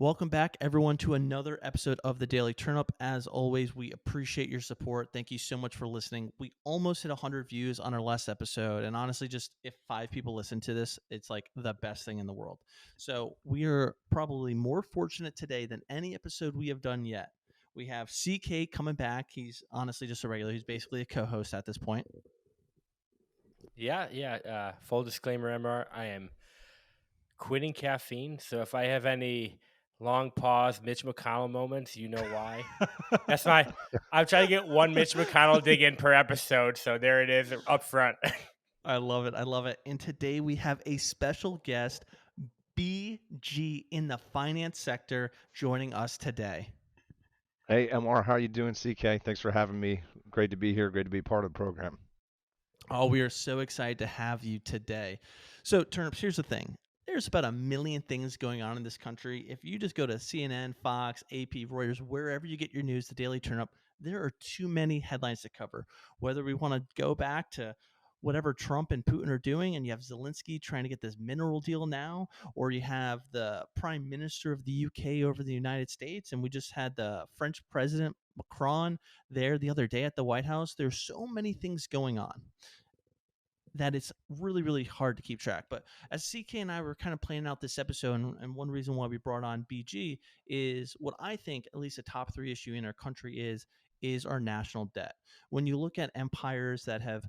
Welcome back, everyone, to another episode of the Daily Turnup. As always, we appreciate your support. Thank you so much for listening. We almost hit 100 views on our last episode, and honestly, just if 5 people listen to this, it's like the best thing in the world. So we are probably more fortunate today than any episode we have done yet. We have CK coming back. He's honestly just a regular. He's basically a co-host at this point. Yeah. Full disclaimer, MR, I am quitting caffeine. So if I have any long pause Mitch McConnell moments, you know why. That's my. I'm trying to get one Mitch McConnell dig in per episode. So there it is up front. I love it. I love it. And today we have a special guest, BG in the finance sector, joining us today. Hey, MR, how you doing, CK? Thanks for having me. Great to be here. Great to be part of the program. Oh, we are so excited to have you today. So, Turnips, here's the thing. There's about a million things going on in this country. If you just go to CNN, Fox, AP, Reuters, wherever you get your news, the Daily Turnup, there are too many headlines to cover. Whether we want to go back to whatever Trump and Putin are doing, and you have Zelensky trying to get this mineral deal now, or you have the Prime Minister of the UK over the United States, and we just had the French President Macron there the other day at the White House. There's so many things going on that it's really, really hard to keep track. But as CK and I were kind of planning out this episode, and one reason why we brought on BG is what I think at least a top three issue in our country is our national debt. When you look at empires that have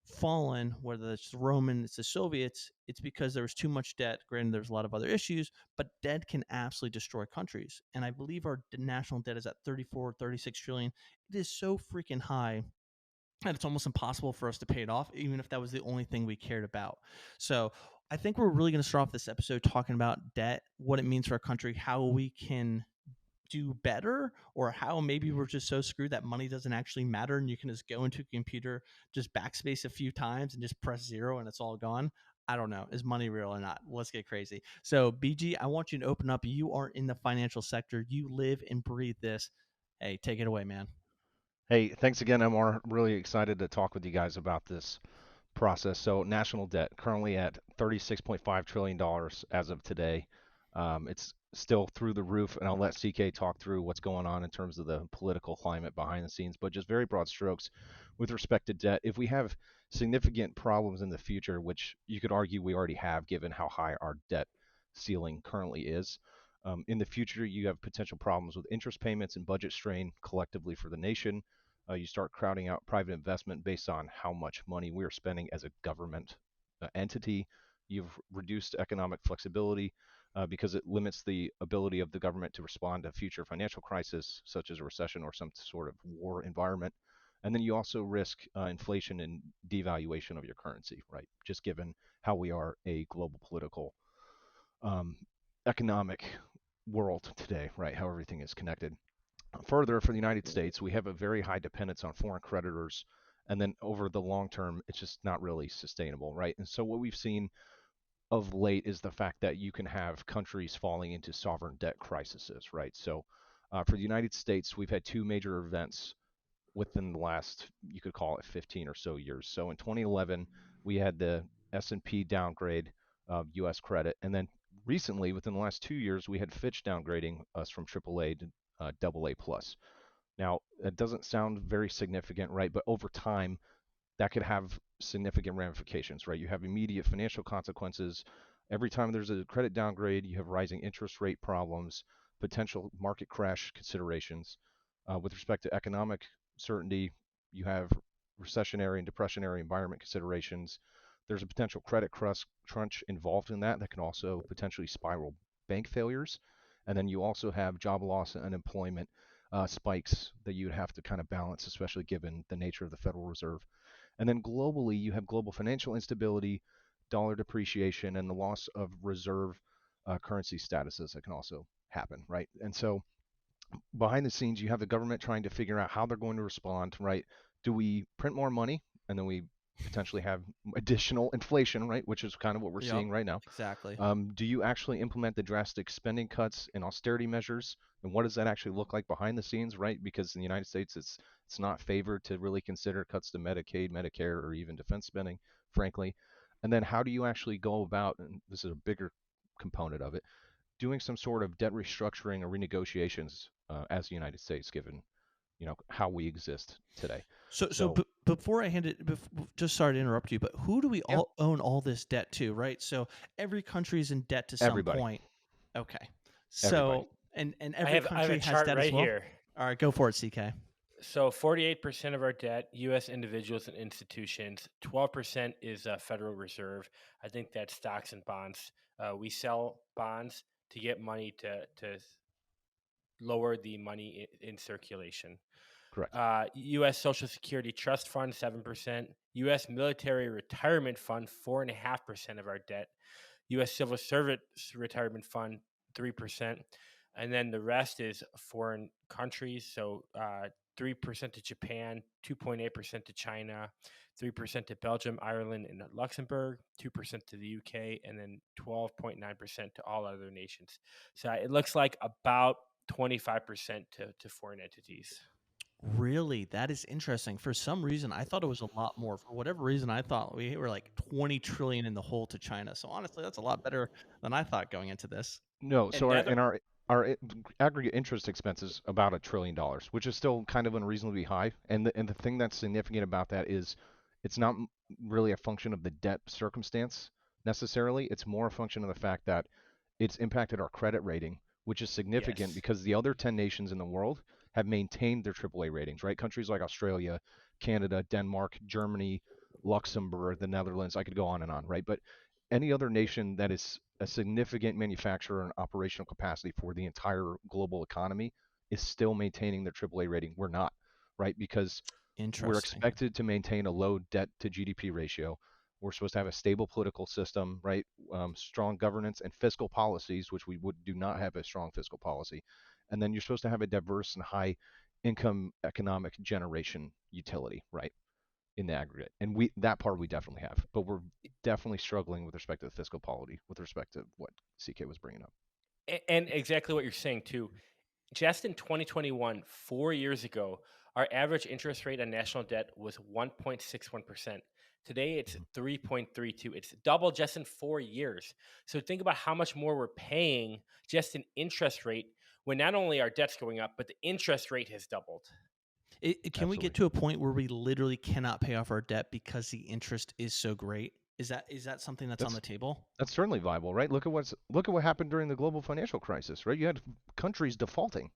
fallen, whether it's the Roman, it's the Soviets, it's because there was too much debt. Granted, there's a lot of other issues, but debt can absolutely destroy countries. And I believe our national debt is at 34, 36 trillion. It is so freaking high and it's almost impossible for us to pay it off, even if that was the only thing we cared about. So I think we're really going to start off this episode talking about debt, what it means for our country, how we can do better, or how maybe we're just so screwed that money doesn't actually matter and you can just go into a computer, just backspace a few times and just press zero and it's all gone. I don't know. Is money real or not? Let's get crazy. So, BG, I want you to open up. You are in the financial sector, you live and breathe this. Hey, take it away, man. Hey, thanks again, MR. Really excited to talk with you guys about this process. So, national debt currently at $36.5 trillion as of today. It's still through the roof, and I'll let CK talk through what's going on in terms of the political climate behind the scenes, but just very broad strokes with respect to debt. If we have significant problems in the future, which you could argue we already have given how high our debt ceiling currently is, in the future, you have potential problems with interest payments and budget strain collectively for the nation. You start crowding out private investment based on how much money we're spending as a government entity. You've reduced economic flexibility because it limits the ability of the government to respond to future financial crisis, such as a recession or some sort of war environment. And then you also risk inflation and devaluation of your currency, right? Just given how we are a global political um, economic world today, right? How everything is connected. Further, for the United States, we have a very high dependence on foreign creditors. And then over the long term, it's just not really sustainable, right? And so what we've seen of late is the fact that you can have countries falling into sovereign debt crises, right? So for the United States, we've had two major events within the last, you could call it 15 or so years. So in 2011, we had the S&P downgrade of U.S. credit, and then recently, within the last 2 years, we had Fitch downgrading us from AAA to AA plus. Now, it doesn't sound very significant, right? But over time, that could have significant ramifications, right? You have immediate financial consequences. Every time there's a credit downgrade, you have rising interest rate problems, potential market crash considerations. With respect to economic certainty, you have recessionary and depressionary environment considerations. There's a potential credit crunch involved in that can also potentially spiral bank failures. And then you also have job loss and unemployment spikes that you'd have to kind of balance, especially given the nature of the Federal Reserve. And then globally, you have global financial instability, dollar depreciation, and the loss of reserve currency statuses that can also happen, right? And so behind the scenes, you have the government trying to figure out how they're going to respond, right? Do we print more money and then we potentially have additional inflation, right? Which is kind of what we're Yep, seeing right now. exactly. Do you actually implement the drastic spending cuts and austerity measures? And what does that actually look like behind the scenes, right? Because in the United States, it's not favored to really consider cuts to Medicaid, Medicare, or even defense spending, frankly. And then how do you actually go about, and this is a bigger component of it, doing some sort of debt restructuring or renegotiations as the United States, given how we exist today. So Before I hand it, just sorry to interrupt you, but who do we yeah, all own all this debt to, right? So every country is in debt to some everybody, point. Okay. everybody. So and I every have a country has chart debt as right well. here. All right, go for it, CK. So 48% of our debt, U.S. individuals and institutions. 12% is Federal Reserve. I think that's stocks and bonds. We sell bonds to get money to lower the money in circulation. Correct. U.S. Social Security Trust Fund, 7%. U.S. Military Retirement Fund, 4.5% of our debt. U.S. Civil Service Retirement Fund, 3%. And then the rest is foreign countries. So 3% to Japan, 2.8% to China, 3% to Belgium, Ireland, and Luxembourg, 2% to the UK, and then 12.9% to all other nations. So it looks like about 25% to foreign entities. Really, that is interesting. For some reason, I thought it was a lot more. For whatever reason, I thought we were like 20 trillion in the hole to China. So honestly, that's a lot better than I thought going into this. No, so our Another in our aggregate interest expense is about $1 trillion, which is still kind of unreasonably high. And the thing that's significant about that is it's not really a function of the debt circumstance necessarily. It's more a function of the fact that it's impacted our credit rating, which is significant yes, because the other 10 nations in the world have maintained their AAA ratings, right? Countries like Australia, Canada, Denmark, Germany, Luxembourg, the Netherlands, I could go on and on, right? But any other nation that is a significant manufacturer and operational capacity for the entire global economy is still maintaining their AAA rating. We're not, right? Because we're Interesting. expected to maintain a low debt to GDP ratio. We're supposed to have a stable political system, right? Strong governance and fiscal policies, which we do not have a strong fiscal policy. And then you're supposed to have a diverse and high income economic generation utility, right? In the aggregate. And that part we definitely have, but we're definitely struggling with respect to the fiscal policy, with respect to what CK was bringing up. and exactly what you're saying too. Just in 2021, 4 years ago, our average interest rate on national debt was 1.61%. Today, it's Mhm. 3.32. It's double just in 4 years. So think about how much more we're paying just in interest rate when not only our debt's going up, but the interest rate has doubled. Can we get Absolutely. to a point where we literally cannot pay off our debt because the interest is so great? Is that something that's on That's the table? that's certainly viable, right? Look at what happened during the global financial crisis, right? You had countries defaulting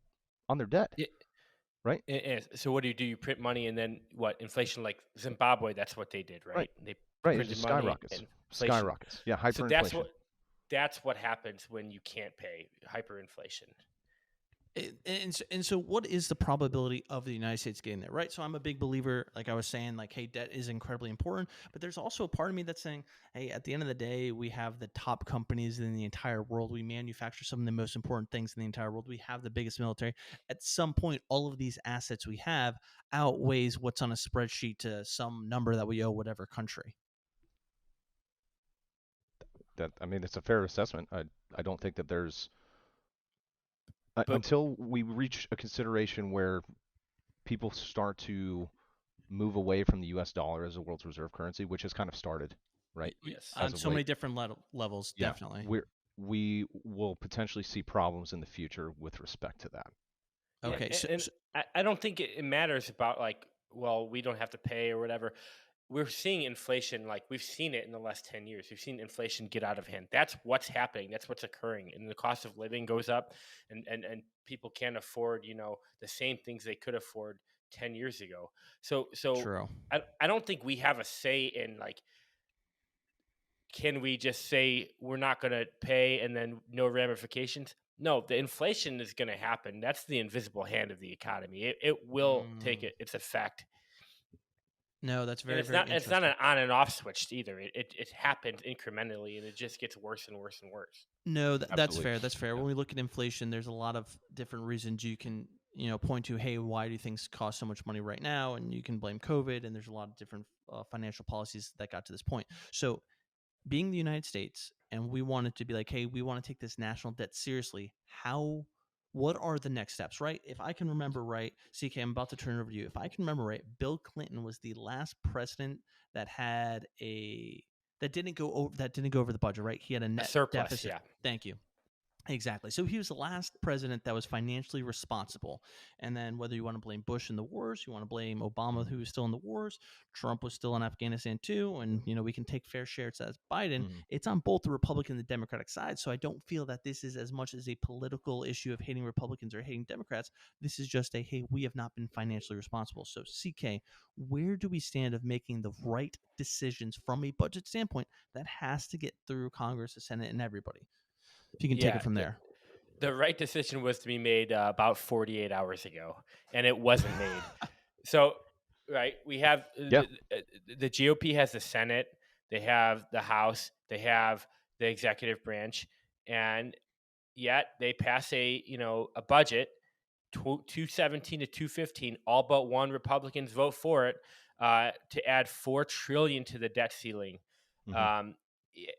on their debt, It, right? it is. So what do? You print money and then what? Inflation, like Zimbabwe, that's what they did, Right. right? They Right. It printed just money skyrockets. and inflation. Skyrockets. Yeah, So that's hyperinflation. what happens when you can't pay hyperinflation. And so what is the probability of the United States getting there, right? So I'm a big believer, like I was saying, like, hey, debt is incredibly important, but there's also a part of me that's saying, hey, at the end of the day, we have the top companies in the entire world. We manufacture some of the most important things in the entire world. We have the biggest military. At some point, all of these assets we have outweighs what's on a spreadsheet to some number that we owe whatever country. That I mean, it's a fair assessment. I don't think that there's But until we reach a consideration where people start to move away from the US dollar as a world's reserve currency, which has kind of started, right? yes, As On of so many late. different levels, Yeah. definitely. We will potentially see problems in the future with respect to that. yeah, Okay, and I don't think it matters about like, well, we don't have to pay or whatever. We're seeing inflation, like we've seen it in the last 10 years. We've seen inflation get out of hand. That's what's happening. That's what's occurring. And the cost of living goes up and people can't afford, the same things they could afford 10 years ago. So true. I don't think we have a say in like, can we just say we're not going to pay and then no ramifications? No, the inflation is going to happen. That's the invisible hand of the economy. It will take Mm, its effect. no, that's And very, it's very not interesting. an on and off switch either. It happens incrementally and it just gets worse and worse and worse. No, that's Absolutely. fair. That's fair. Yeah. When we look at inflation, there's a lot of different reasons you can, point to. Hey, why do things cost so much money right now? And you can blame COVID. And there's a lot of different financial policies that got to this point. So, being the United States, and we wanted to be like, hey, we want to take this national debt seriously. What are the next steps, right? If I can remember right, CK, I'm about to turn it over to you. If I can remember right, Bill Clinton was the last president that had a that didn't go over the budget, right? He had a A net surplus, deficit. yeah. Thank you. Exactly. So he was the last president that was financially responsible. And then whether you want to blame Bush in the wars, you want to blame Obama, who was still in the wars, Trump was still in Afghanistan too, and we can take fair shares as Biden. Mhm. It's on both the Republican and the Democratic side. So I don't feel that this is as much as a political issue of hating Republicans or hating Democrats. This is just a hey, we have not been financially responsible. So CK, where do we stand of making the right decisions from a budget standpoint that has to get through Congress, the Senate, and everybody? If you can take Yeah, it from there. the right decision was to be made about 48 hours ago, and it wasn't made. So, right, we have Yeah. the GOP has the Senate, they have the House, they have the executive branch, and yet they pass a budget 217 to 215. All but one Republicans vote for it to add 4 trillion to the debt ceiling. Mhm. Um,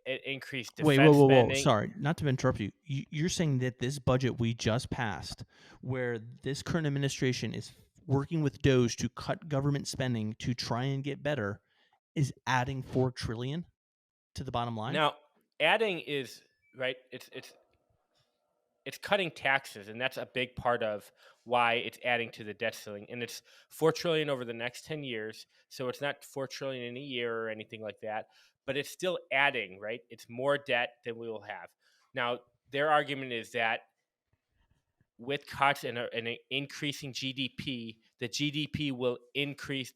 it increased Wait, whoa, defense whoa, whoa! spending. Sorry, not to interrupt you. You're saying that this budget we just passed, where this current administration is working with Doge to cut government spending to try and get better, is adding 4 trillion to the bottom line? Now, adding is right. It's cutting taxes, and that's a big part of why it's adding to the debt ceiling. And it's 4 trillion over the next 10 years, so it's not 4 trillion in a year or anything like that. But it's still adding, right? It's more debt than we will have. Now, their argument is that with cuts and an increasing GDP, the GDP will increase.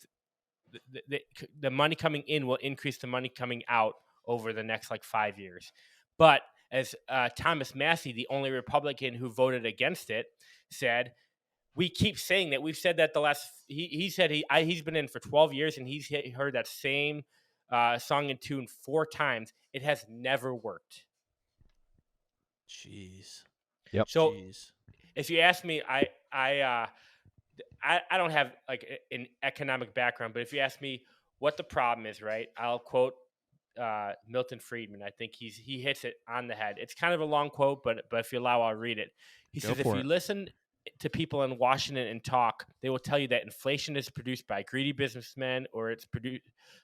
The money coming in will increase the money coming out over the next like 5 years. But as Thomas Massey, the only Republican who voted against it, said, we keep saying that. We've said that the last. He said he's been in for 12 years and he's heard that same song and tune 4 times. It has never worked. Jeez. Yep. So Jeez. if you ask me, I don't have like an economic background, but if you ask me what the problem is, right, I'll quote Milton Friedman. I think he hits it on the head. It's kind of a long quote, but if you allow, I'll read it. He Go says, if for you it. listen to people in Washington and talk, they will tell you that inflation is produced by greedy businessmen, or it's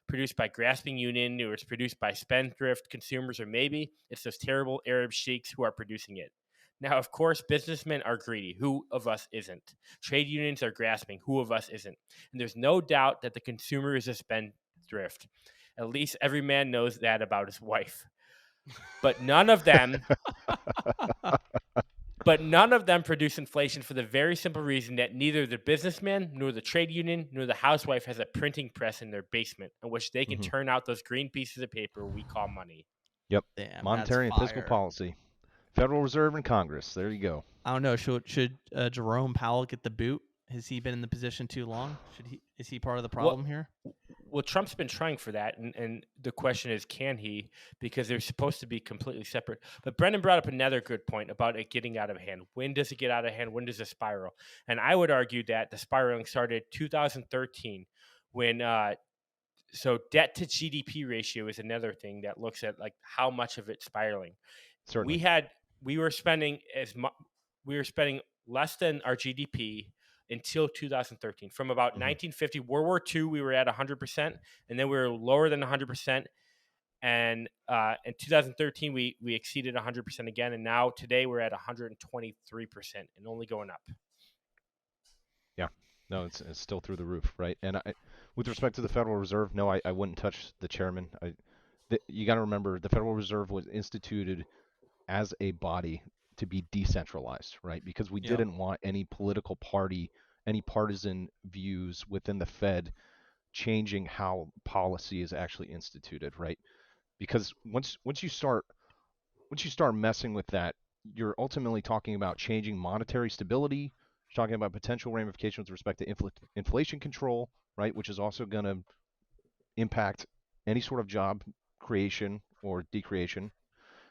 produced by grasping union, or it's produced by spendthrift consumers, or maybe it's those terrible Arab sheiks who are producing it. Now, of course, businessmen are greedy. Who of us isn't? Trade unions are grasping. Who of us isn't? And there's no doubt that the consumer is a spendthrift. At least every man knows that about his wife. But none of them produce inflation for the very simple reason that neither the businessman, nor the trade union, nor the housewife has a printing press in their basement in which they can Mhm. turn out those green pieces of paper we call money. Yep. Damn, Monetary and that's fiscal fire. policy. Federal Reserve and Congress. There you go. I don't know. Should Jerome Powell get the boot? Has he been in the position too long? Is he part of the problem here? Well, Trump's been trying for that, and the question is, can he? Because they're supposed to be completely separate. But Brendan brought up another good point about it getting out of hand. When does it get out of hand? When does it spiral? And I would argue that the spiraling started 2013 when so debt to GDP ratio is another thing that looks at like how much of it's spiraling. Certainly. We were spending less than our GDP until 2013. From about Mhm. 1950, World War II, we were at 100%, and then we were lower than 100%. And in 2013, we exceeded 100% again, and now today we're at 123% and only going up. Yeah. No, it's still through the roof, right? And with respect to the Federal Reserve, no, I wouldn't touch the chairman. You got to remember the Federal Reserve was instituted as a body to be decentralized, right? Because we Yep. didn't want any political party, any partisan views within the Fed changing how policy is actually instituted, right? Because once you start messing with that, you're ultimately talking about changing monetary stability. You're talking about potential ramifications with respect to inflation control, right? Which is also going to impact any sort of job creation or decreation.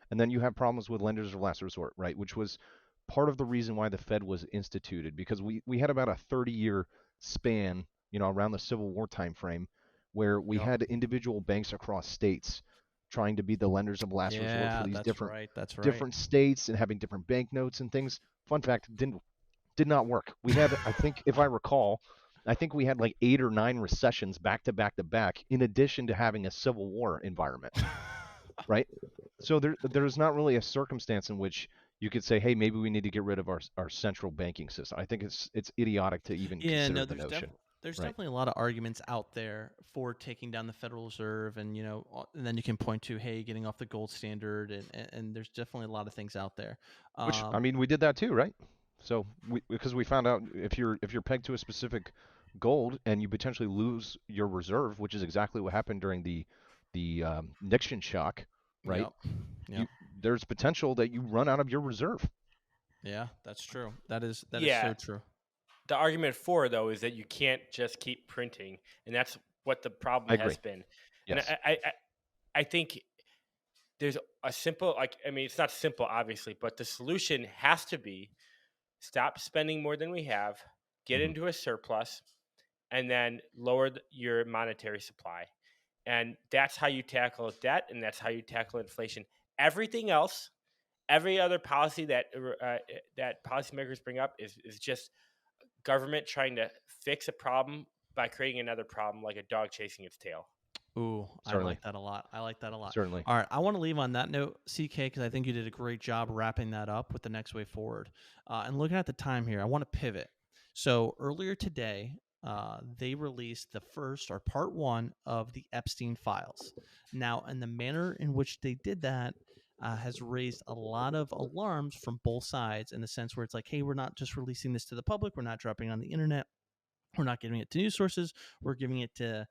And then you have problems with lenders of last resort, right? Which was part of the reason why the Fed was instituted, because we had about a 30-year span, around the Civil War time frame, where we Yep. had individual banks across states trying to be the lenders of last resort for Yeah, these that's right. That's right. different states and having different banknotes and things. Fun fact, did not work. We had, I think, if I recall, I think we had like 8 or 9 recessions back to back to back, in addition to having a Civil War environment, right? So there's not really a circumstance in which you could say, hey, maybe we need to get rid of our central banking system. I think it's idiotic to even Yeah, consider no, the notion. there's Right. definitely a lot of arguments out there for taking down the Federal Reserve, and and then you can point to, hey, getting off the gold standard, and there's definitely a lot of things out there. Which, I Um, mean, we did that too, right? So because we found out if you're pegged to a specific gold and you potentially lose your reserve, which is exactly what happened during the Nixon shock, right? yep, You yep, there's potential that you run out of your reserve. yeah, that's true. That is Yeah. so true. The argument for though is that you can't just keep printing, and that's what the problem I has agree. been. And Yes, I think there's a simple, like, I mean, it's not simple obviously, but the solution has to be stop spending more than we have, get hmm into a surplus, and then lower your monetary supply. And that's how you tackle debt, and that's how you tackle inflation. Everything else, every other policy that policymakers bring up is just government trying to fix a problem by creating another problem, like a dog chasing its tail. Ooh, I certainly, like that a lot. I like that a lot. certainly. All right, I want to leave on that note, CK, because I think you did a great job wrapping that up with the next way forward. And looking at the time here, I want to pivot. So earlier today, they released the first or part one of the Epstein files. Now, and the manner in which they did that has raised a lot of alarms from both sides, in the sense where it's like, hey, we're not just releasing this to the public, we're not dropping it on the internet, we're not giving it to news sources, we're giving it to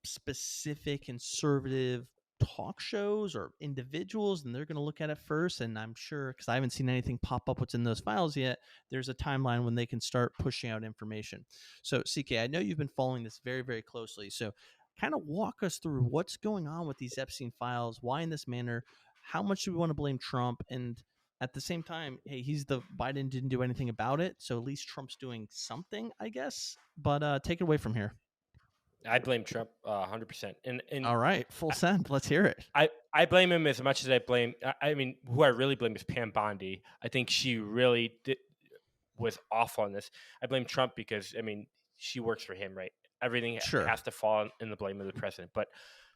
specific conservative talk shows or individuals, and they're going to look at it first. And I'm sure, because I haven't seen anything pop up what's in those files yet, there's a timeline when they can start pushing out information. So CK, I know you've been following this very, very closely, so kind of walk us through what's going on with these Epstein files, why in this manner, how much do we want to blame Trump, and at the same time, hey, Biden didn't do anything about it, so at least Trump's doing something, I guess. But take it away from here. I blame Trump 100%. And All right, full send. Let's hear it. I blame him as much as I blame. I mean, who I really blame is Pam Bondi. I think she really was awful on this. I blame Trump because, I mean, she works for him, right? Everything Sure. has to fall in the blame of the president.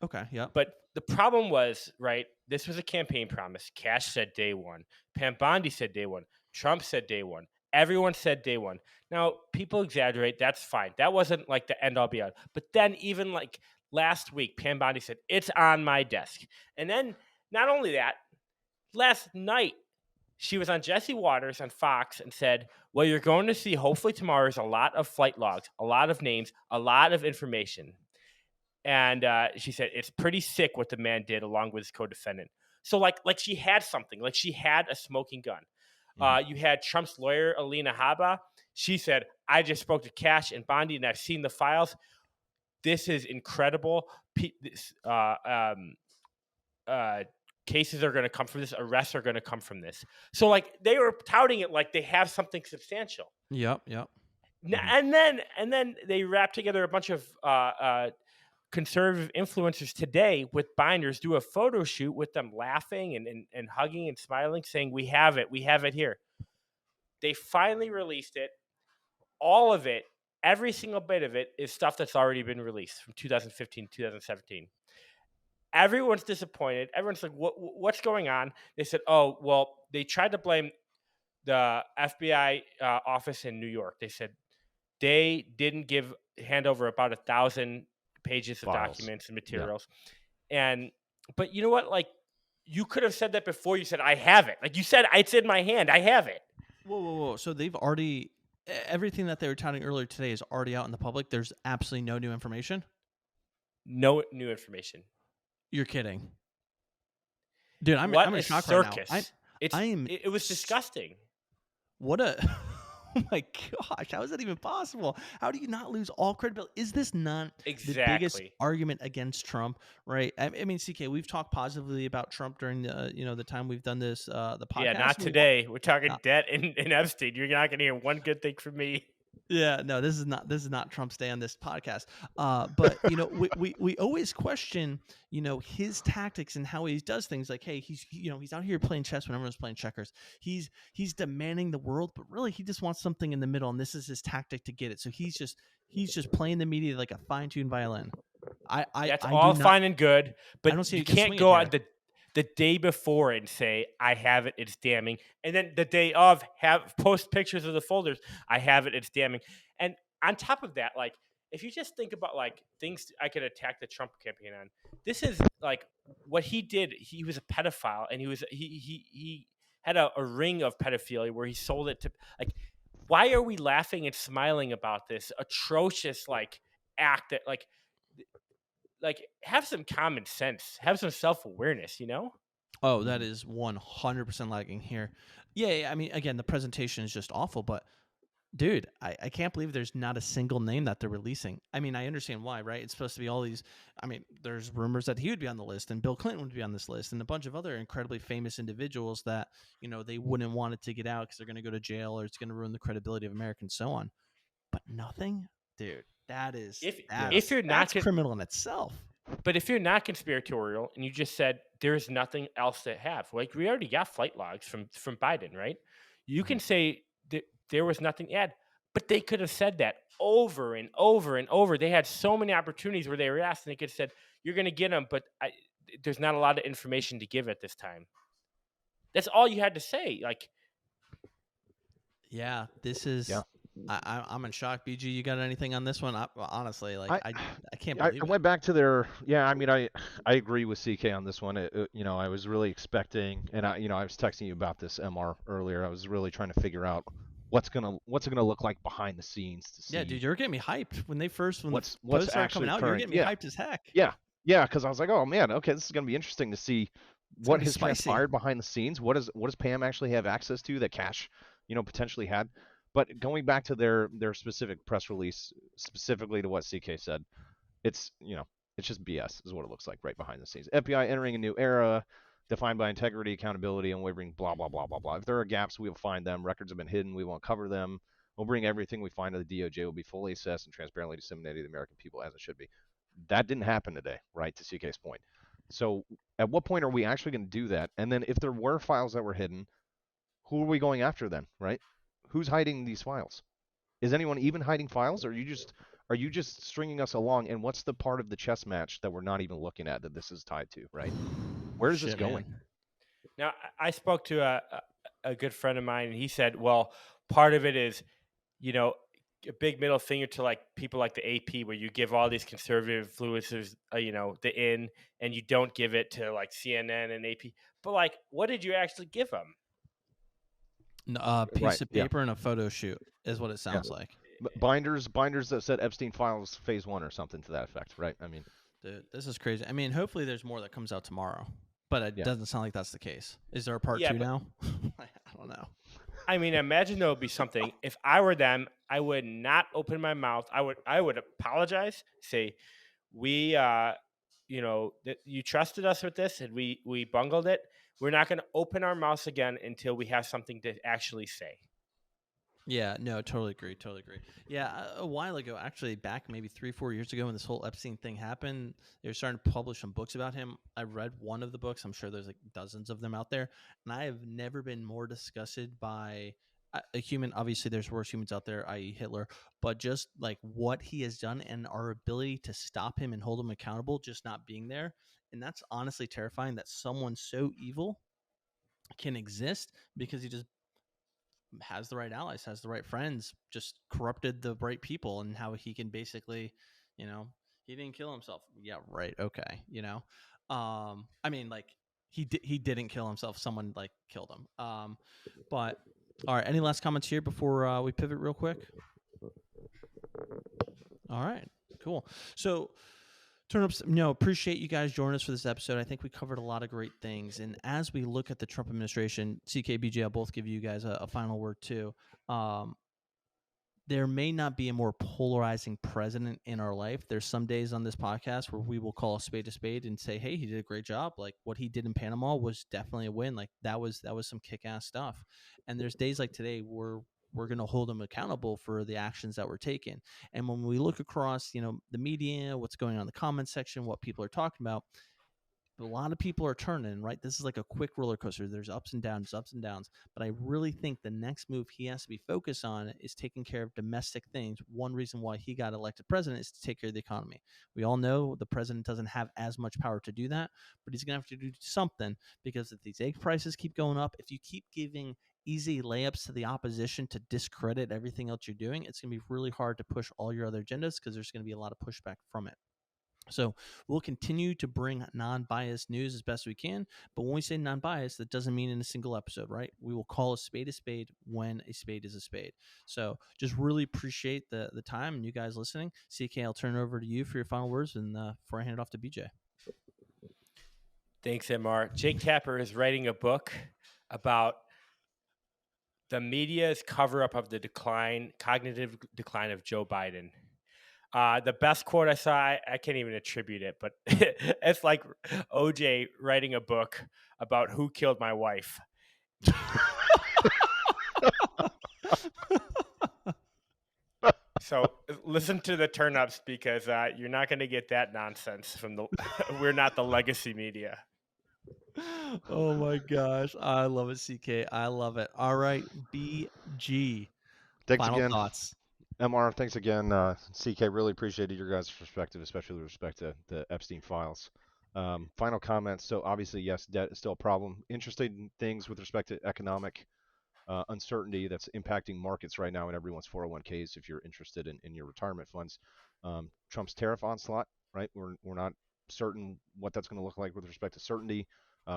Okay. Yep. But the problem was, right, this was a campaign promise. Cash said day one. Pam Bondi said day one. Trump said day one. Everyone said day one. Now, people exaggerate. That's fine. That wasn't like the end all be all. But then even like last week, Pam Bondi said, it's on my desk. And then not only that, last night, she was on Jesse Waters on Fox and said, what you're going to see hopefully tomorrow is a lot of flight logs, a lot of names, a lot of information. And she said, it's pretty sick what the man did along with his co-defendant. So like she had something, like she had a smoking gun. You had Trump's lawyer, Alina Habba. She said, I just spoke to Cash and Bondi and I've seen the files. This is incredible. Cases are going to come from this. Arrests are going to come from this. So like they were touting it like they have something substantial. Yep. Yep. And then they wrapped together a bunch of conservative influencers today with binders, do a photo shoot with them laughing and hugging and smiling, saying, we have it here. They finally released it. All of it, every single bit of it is stuff that's already been released from 2015, 2017. Everyone's disappointed. Everyone's like, what's going on? They said, oh, well, they tried to blame the FBI office in New York. They said they didn't hand over about 1,000 pages of Files. documents and materials. Yeah. But you know what? Like, you could have said that before you said, I have it. Like you said, it's in my hand. I have it. Whoa. So they've already, everything that they were touting earlier today is already out in the public. There's absolutely no new information? No new information. You're kidding. Dude, I'm in shock circus. Right now. It was disgusting. What a... Oh my gosh, how is that even possible? How do you not lose all credibility? Is this not the biggest argument against Trump, right? I mean, CK, we've talked positively about Trump during the time we've done this the podcast. Yeah, not today. We're talking debt and Epstein. You're not going to hear one good thing from me. Yeah, no, this is not Trump's day on this podcast. But we always question his tactics and how he does things. Like, hey, he's out here playing chess when everyone's playing checkers. He's demanding the world, but really he just wants something in the middle, and this is his tactic to get it. So he's just playing the media like a fine-tuned violin. That's all fine and good, but you can't go on the day before and say, I have it, it's damning. And then the day of have post pictures of the folders, I have it, it's damning. And on top of that, like if you just think about like things I could attack the Trump campaign on, this is like what he did. He was a pedophile and he had a ring of pedophilia where he sold it to like why are we laughing and smiling about this atrocious like act that like have some common sense, have some self-awareness, you know? Oh, that Mhm. is 100% lagging here. Yeah, I mean, again, the presentation is just awful, but dude, I can't believe there's not a single name that they're releasing. I mean, I understand why, right? It's supposed to be all these. I mean, there's rumors that he would be on the list and Bill Clinton would be on this list and a bunch of other incredibly famous individuals that, they wouldn't want it to get out because they're going to go to jail or it's going to ruin the credibility of America and so on. But nothing? Dude, that is, If Yeah. if you're not that's criminal in itself. but if you're not conspiratorial and you just said there's nothing else to have, like we already got flight logs from Biden, right? You Mhm. can say that there was nothing to add, but they could have said that over and over and over. They had so many opportunities where they were asked, and they could have said, "You're going to get them," but there's not a lot of information to give at this time. That's all you had to say. Like, Yeah, this Yeah. is. I'm in shock. BG, you got anything on this one? Honestly, like I I can't I believe it. went back to their yeah. I mean, I agree with CK on this one. I was really expecting, and I was texting you about this MR earlier. I was really trying to figure out what's it gonna look like behind the scenes to Yeah, dude, see you're getting me hyped when the what's posts started coming actually out. You're occurring. getting me Yeah, hyped as heck. yeah, yeah. Because I was like, oh man, okay, this is gonna be interesting to see It's gonna what be has spicy. transpired behind the scenes. What does Pam actually have access to that Cash, potentially had. But going back to their specific press release, specifically to what CK said, it's it's just BS is what it looks like right behind the scenes. FBI entering a new era defined by integrity, accountability, unwavering blah blah blah blah blah. If there are gaps, we will find them. Records have been hidden, we won't cover them. We'll bring everything we find to the DOJ. Will be fully assessed and transparently disseminated to the American people as it should be. That didn't happen today, right? To CK's point. So at what point are we actually going to do that? And then if there were files that were hidden, who are we going after then, right? Who's hiding these files? Is anyone even hiding files, or are you just stringing us along? And what's the part of the chess match that we're not even looking at that this is tied to, right? Where is this Shit, going? man. now I spoke to a good friend of mine, and he said, "Well, part of it is, you know, a big middle finger to like people like the AP, where you give all these conservative influencers, the in, and you don't give it to like CNN and AP. But like, what did you actually give them? A Right. piece of Yeah. paper and a photo shoot is what it Yeah. sounds like. Binders that said Epstein files phase one or something to that effect, right? I mean, Dude, this is crazy. I mean, hopefully there's more that comes out tomorrow, but it yeah. doesn't sound like that's the case. Is there a part Yeah, two but now? I don't know. I mean, imagine there would be something. If I were them, I would not open my mouth. I would apologize. Say, we, that you trusted us with this, and we bungled it. We're not going to open our mouths again until we have something to actually say. Yeah, no, totally agree. Totally agree. Yeah, a while ago, actually, back maybe 3, 4 years ago, when this whole Epstein thing happened, they were starting to publish some books about him. I read one of the books. I'm sure there's like dozens of them out there, and I have never been more disgusted by a human. Obviously, there's worse humans out there, i.e., Hitler, but just like what he has done and our ability to stop him and hold him accountable, just not being there, and that's honestly terrifying. That someone so evil can exist because he just has the right allies, has the right friends, just corrupted the right people, and how he can basically, you know, he didn't kill himself. Yeah, right. Okay, I mean, like he didn't kill himself. Someone like killed him. But all right. Any last comments here before we pivot real quick? All right, cool. So Turnips, no, appreciate you guys joining us for this episode. I think we covered a lot of great things. And as we look at the Trump administration, CKBG, I'll both give you guys a final word too. Um, there may not be a more polarizing president in our life. There's some days on this podcast where we will call a spade and say, "Hey, he did a great job. Like what he did in Panama was definitely a win. Like that was some kick-ass stuff." And there's days like today where we're going to hold him accountable for the actions that were taken. And when we look across, the media, what's going on in the comment section, what people are talking about, But a lot of people are turning, right? This is like a quick roller coaster. There's ups and downs, ups and downs. But I really think the next move he has to be focused on is taking care of domestic things. One reason why he got elected president is to take care of the economy. We all know the president doesn't have as much power to do that, but he's going to have to do something, because if these egg prices keep going up, if you keep giving easy layups to the opposition to discredit everything else you're doing, it's going to be really hard to push all your other agendas, because there's going to be a lot of pushback from it. So we'll continue to bring non-biased news as best we can. But when we say non-biased, that doesn't mean in a single episode, right? We will call a spade when a spade is a spade. So just really appreciate the time and you guys listening. CK, I'll turn it over to you for your final words, and before I hand it off to BJ. Thanks, MR. Jake Tapper is writing a book about the media's cover-up of the cognitive decline of Joe Biden. The best quote I saw, I can't even attribute it, but it's like OJ writing a book about who killed my wife. So listen to the turn-ups, because you're not going to get that nonsense from the. We're not the legacy media. Oh my gosh, I love it, CK. I love it. All right, BG. Thanks Final again, thoughts. MR. Thanks again, CK. Really appreciated your guys' perspective, especially with respect to the Epstein files. Final comments. So obviously, yes, debt is still a problem. Interesting things with respect to economic uncertainty that's impacting markets right now in everyone's 401ks if you're interested in your retirement funds. Trump's tariff onslaught, right? We're not certain what that's going to look like with respect to certainty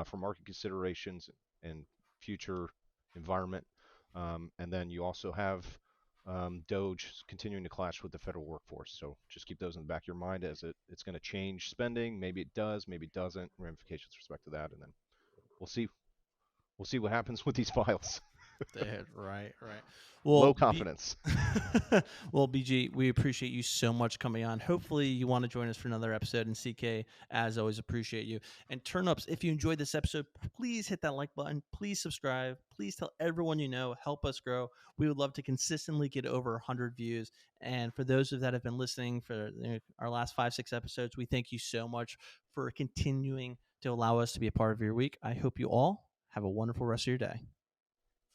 for market considerations and future environment. And then you also have Doge continuing to clash with the federal workforce. So just keep those in the back of your mind as it's going to change spending. Maybe it does, maybe it doesn't. Ramifications with respect to that, and then we'll see. We'll see what happens with these files. Right. Low Well, confidence. well, BG, we appreciate you so much coming on. Hopefully, you want to join us for another episode. And CK, as always, appreciate you. And turn-ups, if you enjoyed this episode, please hit that like button. Please subscribe. Please tell everyone you know. Help us grow. We would love to consistently get over 100 views. And for those that have been listening for our last 5-6 episodes, we thank you so much for continuing to allow us to be a part of your week. I hope you all have a wonderful rest of your day.